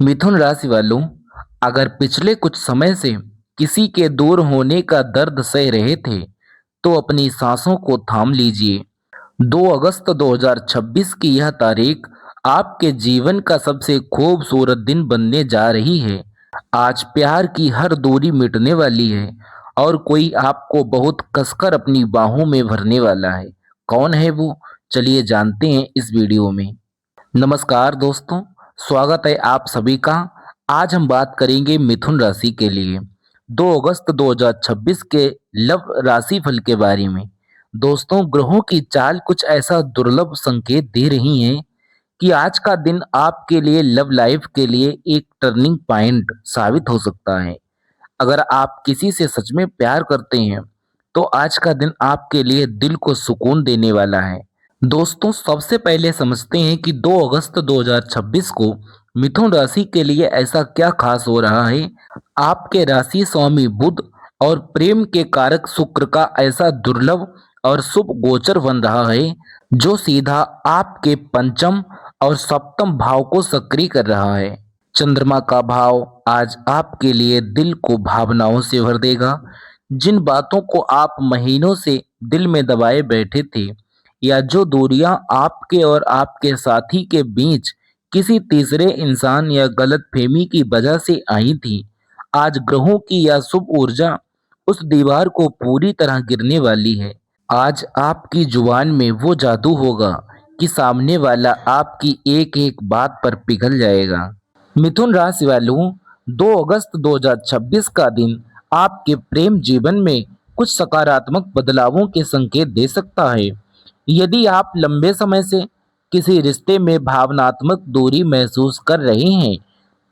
मिथुन राशि वालों, अगर पिछले कुछ समय से किसी के दूर होने का दर्द सह रहे थे, तो अपनी सांसों को थाम लीजिए। 2 अगस्त 2026 की यह तारीख आपके जीवन का सबसे खूबसूरत दिन बनने जा रही है। आज प्यार की हर दूरी मिटने वाली है और कोई आपको बहुत कसकर अपनी बाहों में भरने वाला है। कौन है वो? चलिए जानते हैं इस वीडियो में। नमस्कार दोस्तों, स्वागत है आप सभी का। आज हम बात करेंगे मिथुन राशि के लिए 2 अगस्त 2026 के लव राशि फल के बारे में। दोस्तों, ग्रहों की चाल कुछ ऐसा दुर्लभ संकेत दे रही हैं कि आज का दिन आपके लिए लव लाइफ के लिए एक टर्निंग पॉइंट साबित हो सकता है। अगर आप किसी से सच में प्यार करते हैं, तो आज का दिन आपके लिए दिल को सुकून देने वाला है। दोस्तों, सबसे पहले समझते हैं कि 2 अगस्त 2026 को मिथुन राशि के लिए ऐसा क्या खास हो रहा है। आपके राशि स्वामी बुध और प्रेम के कारक शुक्र का ऐसा दुर्लभ और शुभ गोचर बन रहा है, जो सीधा आपके पंचम और सप्तम भाव को सक्रिय कर रहा है। चंद्रमा का भाव आज आपके लिए दिल को भावनाओं से भर देगा। जिन बातों को आप महीनों से दिल में दबाए बैठे थे, या जो दूरियां आपके और आपके साथी के बीच किसी तीसरे इंसान या गलतफहमी की वजह से आई थी, आज ग्रहों की यह शुभ ऊर्जा उस दीवार को पूरी तरह गिरने वाली है। आज आपकी जुबान में वो जादू होगा कि सामने वाला आपकी एक एक बात पर पिघल जाएगा। मिथुन राशि वालों, 2 अगस्त 2026 का दिन आपके प्रेम जीवन में कुछ सकारात्मक बदलावों के संकेत दे सकता है। यदि आप लंबे समय से किसी रिश्ते में भावनात्मक दूरी महसूस कर रहे हैं,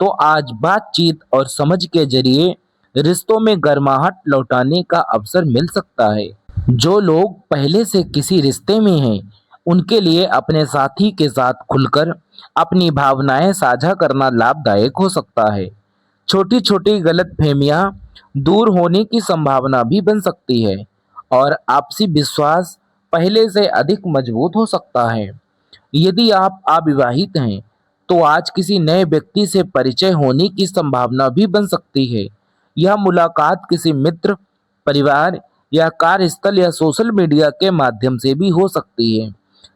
तो आज बातचीत और समझ के जरिए रिश्तों में गर्माहट लौटाने का अवसर मिल सकता है। जो लोग पहले से किसी रिश्ते में हैं, उनके लिए अपने साथी के साथ खुलकर अपनी भावनाएं साझा करना लाभदायक हो सकता है। छोटी छोटी गलतफहमियां दूर होने की संभावना भी बन सकती है और आपसी विश्वास पहले से अधिक मजबूत हो सकता है। यदि आप अविवाहित हैं, तो आज किसी नए व्यक्ति से परिचय होने की संभावना भी बन सकती है। यह मुलाकात किसी मित्र, परिवार या कार्यस्थल या सोशल मीडिया के माध्यम से भी हो सकती है।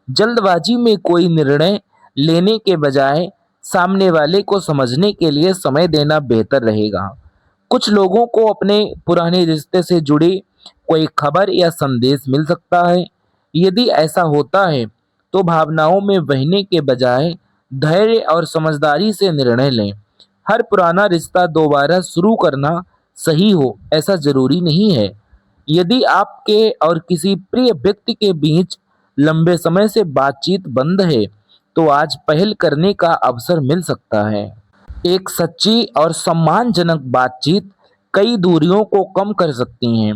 जल्दबाजी में कोई निर्णय लेने के बजाय सामने वाले को समझने के लिए समय देना बेहतर रहेगा। कुछ लोगों को अपने पुराने रिश्ते से जुड़ी कोई खबर या संदेश मिल सकता है। यदि ऐसा होता है, तो भावनाओं में बहने के बजाय धैर्य और समझदारी से निर्णय लें। हर पुराना रिश्ता दोबारा शुरू करना सही हो, ऐसा जरूरी नहीं है। यदि आपके और किसी प्रिय व्यक्ति के बीच लंबे समय से बातचीत बंद है, तो आज पहल करने का अवसर मिल सकता है। एक सच्ची और सम्मानजनक बातचीत कई दूरियों को कम कर सकती हैं।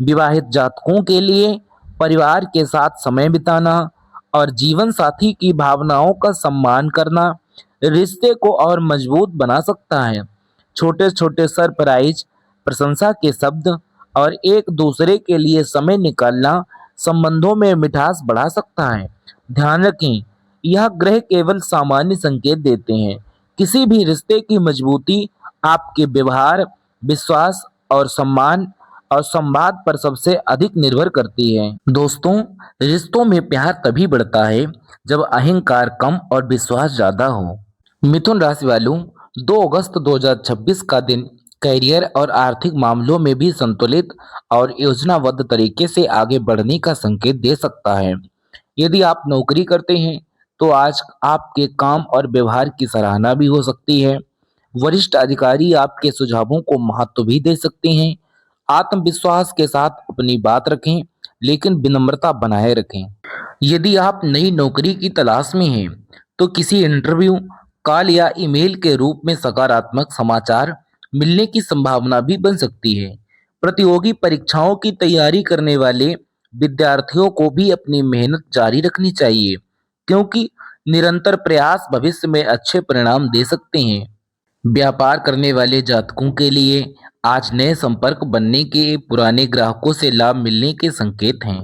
विवाहित जातकों के लिए परिवार के साथ समय बिताना और जीवन साथी की भावनाओं का सम्मान करना रिश्ते को और मजबूत बना सकता है। छोटे छोटे सरप्राइज, प्रशंसा के शब्द और एक दूसरे के लिए समय निकालना संबंधों में मिठास बढ़ा सकता है। ध्यान रखें, यह ग्रह केवल सामान्य संकेत देते हैं। किसी भी रिश्ते की मजबूती आपके व्यवहार, विश्वास और सम्मान और संवाद पर सबसे अधिक निर्भर करती है। दोस्तों, रिश्तों में प्यार तभी बढ़ता है जब अहंकार कम और विश्वास ज्यादा हो। मिथुन राशि वालों, 2 अगस्त 2026 का दिन करियर और आर्थिक मामलों में भी संतुलित और योजनाबद्ध तरीके से आगे बढ़ने का संकेत दे सकता है। यदि आप नौकरी करते हैं, तो आज आपके काम और व्यवहार की सराहना भी हो सकती है। वरिष्ठ अधिकारी आपके सुझावों को महत्व भी दे सकते हैं। आत्मविश्वास के साथ अपनी बात रखें, लेकिन विनम्रता बनाए रखें। यदि आप नई नौकरी की तलाश में हैं, तो किसी इंटरव्यू, कॉल या ईमेल के रूप में सकारात्मक समाचार मिलने की संभावना भी बन सकती है। प्रतियोगी परीक्षाओं की तैयारी करने वाले विद्यार्थियों को भी अपनी मेहनत जारी रखनी चाहिए, क्योंकि निरंतर प्रयास भविष्य में अच्छे परिणाम दे सकते हैं। व्यापार करने वाले जातकों के लिए आज नए संपर्क बनने के पुराने ग्राहकों से लाभ मिलने के संकेत हैं।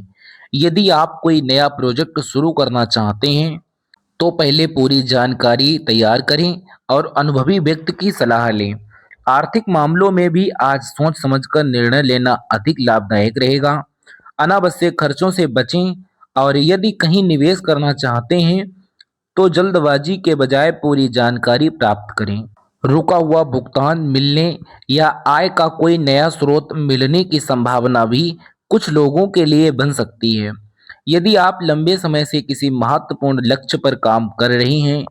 यदि आप कोई नया प्रोजेक्ट शुरू करना चाहते हैं, तो पहले पूरी जानकारी तैयार करें और अनुभवी व्यक्ति की सलाह लें। आर्थिक मामलों में भी आज सोच समझकर निर्णय लेना अधिक लाभदायक रहेगा। अनावश्यक खर्चों से बचें और यदि कहीं निवेश करना चाहते हैं तो जल्दबाजी के बजाय पूरी जानकारी प्राप्त करें। रुका हुआ भुगतान मिलने या आय का कोई नया स्रोत मिलने की संभावना भी कुछ लोगों के लिए बन सकती है। यदि आप लंबे समय से किसी महत्वपूर्ण लक्ष्य पर काम कर रहे हैं,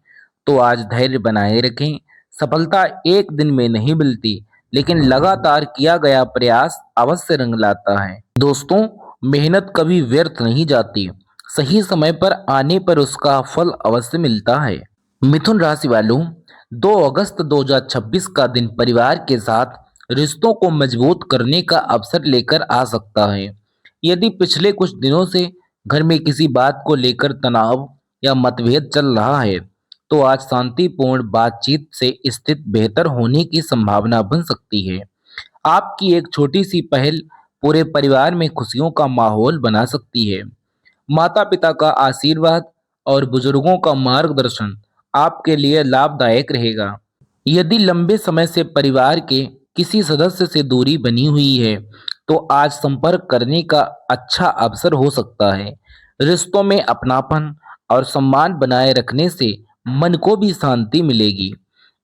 तो आज धैर्य बनाए रखें। सफलता एक दिन में नहीं मिलती, लेकिन लगातार किया गया प्रयास अवश्य रंग लाता है। दोस्तों, मेहनत कभी व्यर्थ नहीं जाती। सही समय पर आने पर उसका फल अवश्य मिलता है। मिथुन राशि वालों, 2 अगस्त 2026 का दिन परिवार के साथ रिश्तों को मजबूत करने का अवसर लेकर आ सकता है। यदि पिछले कुछ दिनों से घर में किसी बात को लेकर तनाव या मतभेद चल रहा है, तो आज शांतिपूर्ण बातचीत से स्थिति बेहतर होने की संभावना बन सकती है। आपकी एक छोटी सी पहल पूरे परिवार में खुशियों का माहौल बना सकती है। माता-पिता का आशीर्वाद और बुजुर्गों का मार्गदर्शन आपके लिए लाभदायक रहेगा। यदि लंबे समय से परिवार के किसी सदस्य से दूरी बनी हुई है, तो आज संपर्क करने का अच्छा अवसर हो सकता है। रिश्तों में अपनापन और सम्मान बनाए रखने से मन को भी शांति मिलेगी।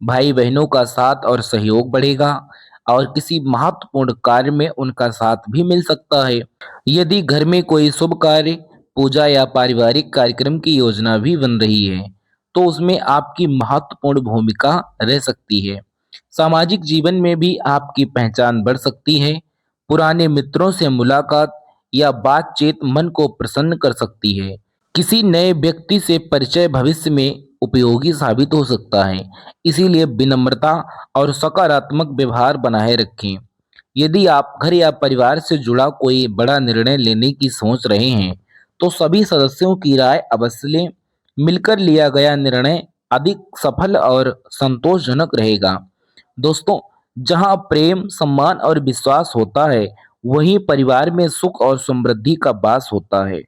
भाई बहनों का साथ और सहयोग बढ़ेगा और किसी महत्वपूर्ण कार्य में उनका साथ भी मिल सकता है। यदि घर में कोई शुभ कार्य, पूजा या पारिवारिक कार्यक्रम की योजना भी बन रही है, तो उसमें आपकी महत्वपूर्ण भूमिका रह सकती है। सामाजिक जीवन में भी आपकी पहचान बढ़ सकती है। पुराने मित्रों से मुलाकात या बातचीत मन को प्रसन्न कर सकती है। किसी नए व्यक्ति से परिचय भविष्य में उपयोगी साबित हो सकता है, इसीलिए विनम्रता और सकारात्मक व्यवहार बनाए रखें। यदि आप घर या परिवार से जुड़ा कोई बड़ा निर्णय लेने की सोच रहे हैं, तो सभी सदस्यों की राय अवश्य लें। मिलकर लिया गया निर्णय अधिक सफल और संतोषजनक रहेगा। दोस्तों, जहां प्रेम, सम्मान और विश्वास होता है, वहीं परिवार में सुख और समृद्धि का वास होता है।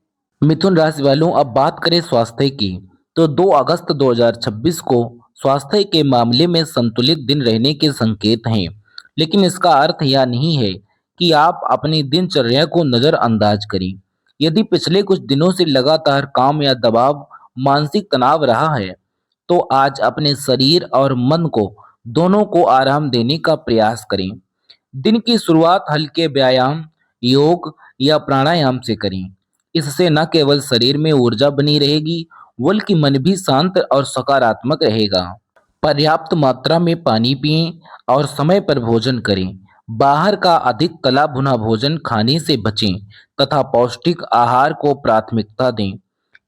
मिथुन राशि वालों, अब बात करें स्वास्थ्य की, तो 2 अगस्त 2026 को स्वास्थ्य के मामले में संतुलित दिन रहने के संकेत हैं, लेकिन इसका अर्थ यह नहीं है कि आप अपनी दिनचर्या को नज़रअंदाज करें। यदि पिछले कुछ दिनों से लगातार काम या दबाव, मानसिक तनाव रहा है, तो आज अपने शरीर और मन को दोनों को आराम देने का प्रयास करें। दिन की शुरुआत हल्के व्यायाम, योग या प्राणायाम से करें। इससे न केवल शरीर में ऊर्जा बनी रहेगी, बल्कि मन भी शांत और सकारात्मक रहेगा। पर्याप्त मात्रा में पानी पिएं और समय पर भोजन करें। बाहर का अधिक तला भुना भोजन खाने से बचें तथा पौष्टिक आहार को प्राथमिकता दें।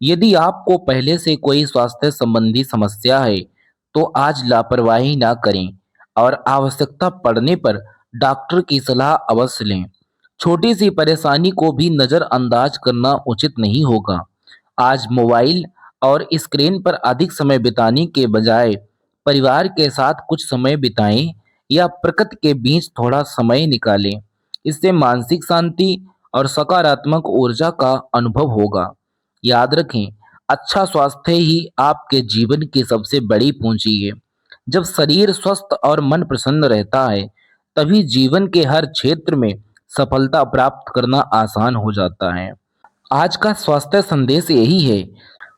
यदि आपको पहले से कोई स्वास्थ्य संबंधी समस्या है, तो आज लापरवाही ना करें और आवश्यकता पड़ने पर डॉक्टर की सलाह अवश्य लें। छोटी सी परेशानी को भी नज़रअंदाज करना उचित नहीं होगा। आज मोबाइल और स्क्रीन पर अधिक समय बिताने के बजाय परिवार के साथ कुछ समय बिताएं या प्रकृति के बीच थोड़ा समय निकालें। इससे मानसिक शांति और सकारात्मक ऊर्जा का अनुभव होगा। याद रखें, अच्छा स्वास्थ्य ही आपके जीवन की सबसे बड़ी पूंजी है। जब शरीर स्वस्थ और मन प्रसन्न रहता है, तभी जीवन के हर क्षेत्र में सफलता प्राप्त करना आसान हो जाता है। आज का स्वास्थ्य संदेश यही है,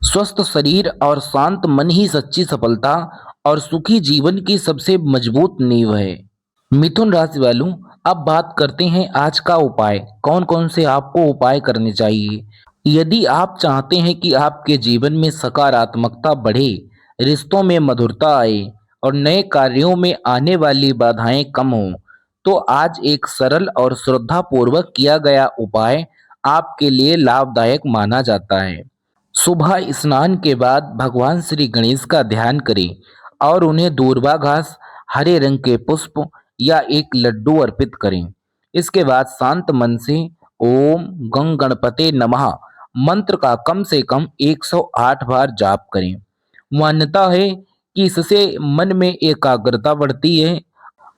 स्वस्थ शरीर और शांत मन ही सच्ची सफलता और सुखी जीवन की सबसे मजबूत नींव है। मिथुन राशि वालों, अब बात करते हैं आज का उपाय। कौन कौन से आपको उपाय करने चाहिए। यदि आप चाहते हैं कि आपके जीवन में सकारात्मकता बढ़े, रिश्तों में मधुरता आए और नए कार्यों में आने वाली बाधाएं कम हों, तो आज एक सरल और श्रद्धापूर्वक किया गया उपाय आपके लिए लाभदायक माना जाता है। सुबह स्नान के बाद भगवान श्री गणेश का ध्यान करें और उन्हें दूर्वा घास, हरे रंग के पुष्प या एक लड्डू अर्पित करें। इसके बाद शांत मन से ओम गं गणपते नमः मंत्र का कम से कम 108 बार जाप करें। मान्यता है कि इससे मन में एकाग्रता बढ़ती है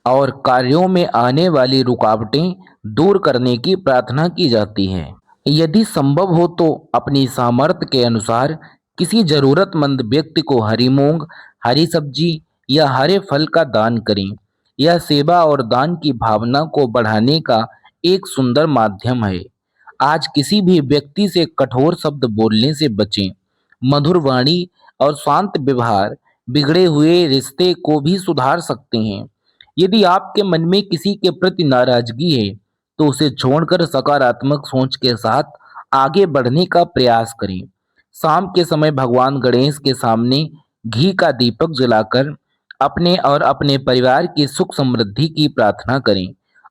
और कार्यों में आने वाली रुकावटें दूर करने की प्रार्थना की जाती है। यदि संभव हो तो अपनी सामर्थ्य के अनुसार किसी जरूरतमंद व्यक्ति को हरी मूंग, हरी सब्जी या हरे फल का दान करें। यह सेवा और दान की भावना को बढ़ाने का एक सुंदर माध्यम है। आज किसी भी व्यक्ति से कठोर शब्द बोलने से बचें। मधुर वाणी और शांत व्यवहार बिगड़े हुए रिश्ते को भी सुधार सकते हैं। यदि आपके मन में किसी के प्रति नाराजगी है, तो उसे छोड़कर सकारात्मक सोच के साथ आगे बढ़ने का प्रयास करें। शाम के समय भगवान गणेश के सामने घी का दीपक जलाकर अपने और अपने परिवार की सुख समृद्धि की प्रार्थना करें।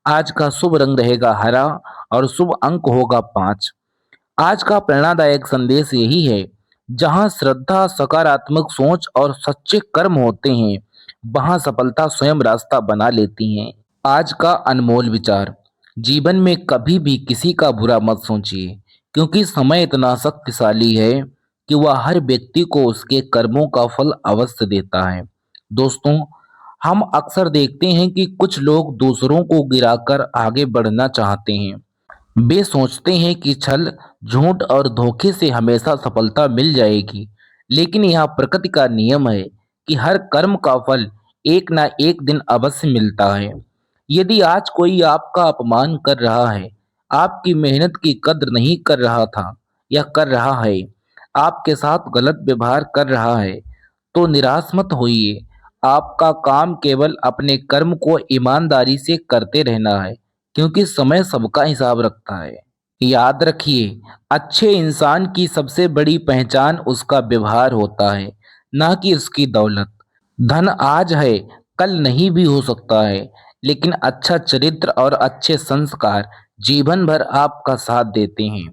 आज का शुभ रंग रहेगा हरा और शुभ अंक होगा 5। आज का प्रेरणादायक संदेश यही है, जहाँ श्रद्धा, सकारात्मक सोच और सच्चे कर्म होते हैं, वहाँ सफलता स्वयं रास्ता बना लेती है। आज का अनमोल विचार, जीवन में कभी भी किसी का बुरा मत सोचिए, क्योंकि समय इतना शक्तिशाली है कि वह हर व्यक्ति को उसके कर्मों का फल अवश्य देता है। दोस्तों, हम अक्सर देखते हैं कि कुछ लोग दूसरों को गिराकर आगे बढ़ना चाहते हैं। वे सोचते हैं कि छल, झूठ और धोखे से हमेशा सफलता मिल जाएगी, लेकिन यह प्रकृति का नियम है कि हर कर्म का फल एक ना एक दिन अवश्य मिलता है। यदि आज कोई आपका अपमान कर रहा है, आपकी मेहनत की कद्र नहीं कर रहा था या कर रहा है, आपके साथ गलत व्यवहार कर रहा है, तो निराश मत होइए। आपका काम केवल अपने कर्म को ईमानदारी से करते रहना है, क्योंकि समय सबका हिसाब रखता है। याद रखिए, अच्छे इंसान की सबसे बड़ी पहचान उसका व्यवहार होता है, ना कि उसकी दौलत। धन आज है, कल नहीं भी हो सकता है, लेकिन अच्छा चरित्र और अच्छे संस्कार जीवन भर आपका साथ देते हैं।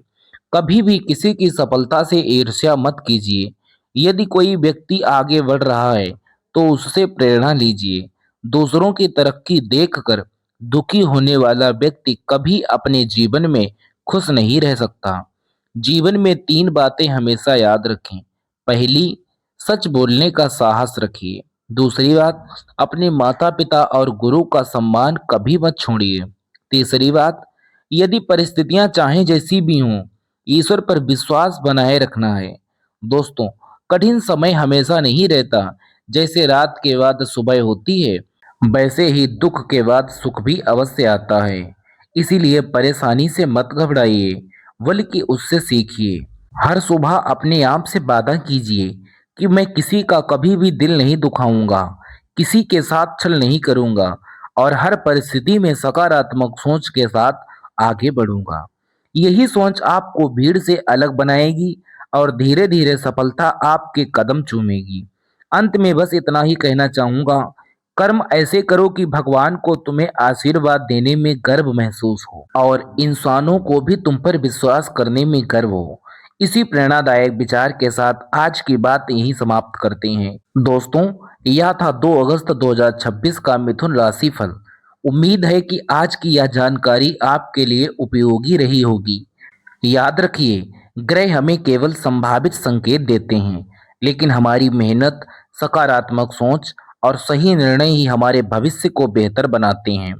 कभी भी किसी की सफलता से ईर्ष्या मत कीजिए। यदि कोई व्यक्ति आगे बढ़ रहा है, तो उससे प्रेरणा लीजिए। दूसरों की तरक्की देखकर दुखी होने वाला व्यक्ति कभी अपने जीवन में खुश नहीं रह सकता। जीवन में 3 बातें हमेशा याद रखें। पहली, सच बोलने का साहस रखिए। दूसरी बात, अपने माता-पिता और गुरु का सम्मान कभी मत छोड़िए। तीसरी बात, यदि परिस्थितियां चाहे जैसी भी हों, ईश्वर पर विश्वास बनाए रखना है। दोस्तों, कठिन समय हमेशा नहीं रहता। जैसे रात के बाद सुबह होती है, वैसे ही दुख के बाद सुख भी अवश्य आता है। इसीलिए परेशानी से मत घबराइए, बल्कि उससे सीखिए। हर सुबह अपने आप से वादा कीजिए कि मैं किसी का कभी भी दिल नहीं दुखाऊंगा, किसी के साथ छल नहीं करूंगा और हर परिस्थिति में सकारात्मक सोच के साथ आगे बढ़ूंगा। यही सोच आपको भीड़ से अलग बनाएगी और धीरे धीरे सफलता आपके कदम चूमेगी। अंत में बस इतना ही कहना चाहूंगा, कर्म ऐसे करो कि भगवान को तुम्हें आशीर्वाद देने में गर्व महसूस हो और इंसानों को भी तुम पर विश्वास करने में गर्व हो। इसी प्रेरणादायक विचार के साथ आज की बात यहीं समाप्त करते हैं। दोस्तों, यह था 2 अगस्त 2026 का मिथुन राशि फल। उम्मीद है कि आज की यह जानकारी आपके लिए उपयोगी रही होगी। याद रखिए, ग्रह हमें केवल संभावित संकेत देते हैं, लेकिन हमारी मेहनत, सकारात्मक सोच और सही निर्णय ही हमारे भविष्य को बेहतर बनाते हैं।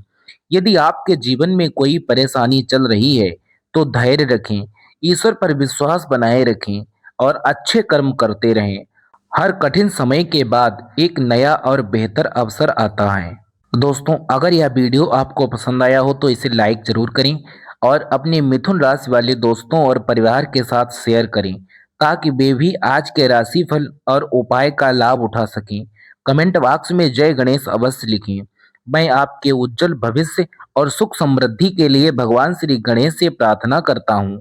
यदि आपके जीवन में कोई परेशानी चल रही है, तो धैर्य रखें, ईश्वर पर विश्वास बनाए रखें और अच्छे कर्म करते रहें। हर कठिन समय के बाद एक नया और बेहतर अवसर आता है। दोस्तों, अगर यह वीडियो आपको पसंद आया हो तो इसे लाइक ज़रूर करें और अपने मिथुन राशि वाले दोस्तों और परिवार के साथ शेयर करें, ताकि वे भी आज के राशिफल और उपाय का लाभ उठा सकें। कमेंट बॉक्स में जय गणेश अवश्य लिखें। मैं आपके उज्जवल भविष्य और सुख समृद्धि के लिए भगवान श्री गणेश से प्रार्थना करता हूँ।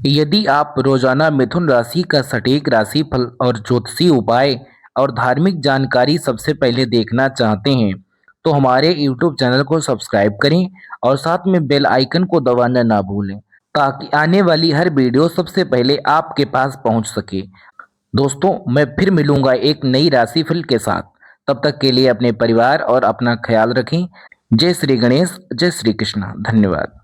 यदि आप रोजाना मिथुन राशि का सटीक राशिफल और ज्योतिषीय उपाय और धार्मिक जानकारी सबसे पहले देखना चाहते हैं, तो हमारे YouTube चैनल को सब्सक्राइब करें और साथ में बेल आइकन को दबाना ना भूलें, ताकि आने वाली हर वीडियो सबसे पहले आपके पास पहुंच सके। दोस्तों, मैं फिर मिलूंगा एक नई राशिफल के साथ। तब तक के लिए अपने परिवार और अपना ख्याल रखें। जय श्री गणेश, जय श्री कृष्णा। धन्यवाद।